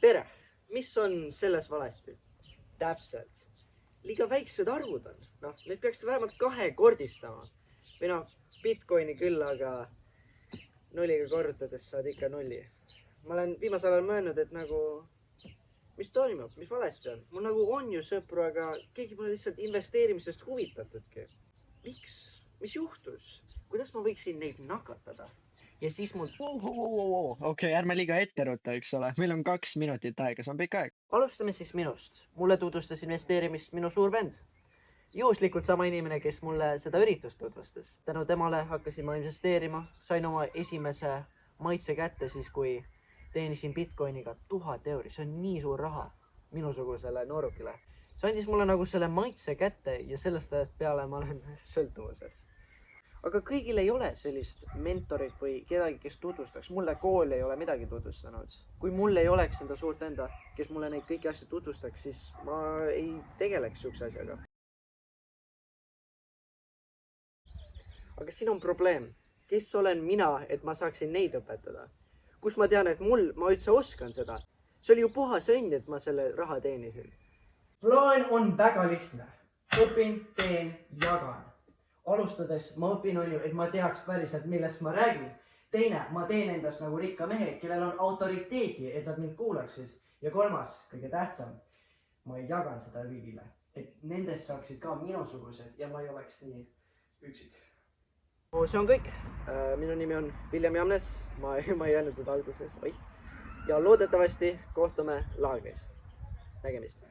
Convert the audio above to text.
tere, mis on selles valesti? Täpselt. Liiga väiksed arvud on. Need peaksid vähemalt kahekordistama. Või Bitcoini küll, aga nulliga korrutades saad ikka nulli. Ma olen viimasel ajal mõelnud, et mis toimub, mis valesti on. Mul on ju sõpru, aga keegi pole lihtsalt investeerimisest huvitatudki. Miks? Mis juhtus? Kuidas ma võiksin neid nakatada? Ja siis mul... Okei, ärme liiga etteruta, eks ole. Meil on 2 minutit aega, see on pikk aeg. Alustame siis minust. Mulle tutvustas investeerimist minu suur vend. Juhuslikult sama inimene, kes mulle seda üritust tutvustas. Tänu temale hakkasin ma investeerima, sain oma esimese maitse kätte siis, kui teenisin Bitcoiniga 1000 euri. See on nii suur raha minusugusele noorukile. See andis mulle selle maitse kätte ja sellest ajast peale ma olen sõltuvuses. Aga kõigil ei ole sellist mentorit või kedagi, kes tutvustaks. Mulle kool ei ole midagi tutvustanud. Kui mul ei oleks enda suurt venda, kes mulle neid kõiki asju tutvustaks, siis ma ei tegeleks sihukese asjaga. Aga siin on probleem. Kes olen mina, et ma saaksin neid õpetada? Kus ma tean, et ma üldse oskan seda? See oli ju puhas õnn, et ma selle raha teenisin. Plaan on väga lihtne. Õpin, teen, jagan. Alustades ma õpin et ma teaks päriselt, millest ma räägin. Teine, ma teen endast nagu rikka mehe, kellel on autoriteeti, et nad mind kuulaksid. Ja kolmas, kõige tähtsam, ma jagan seda kõigile, et nendest saaksid ka minusugused ja ma ei oleks nii üksik. See on kõik. Minu nimi on William Jamnes. Ma ei jäänud seda alguses. Ja loodetavasti kohtume laagris. Nägemist.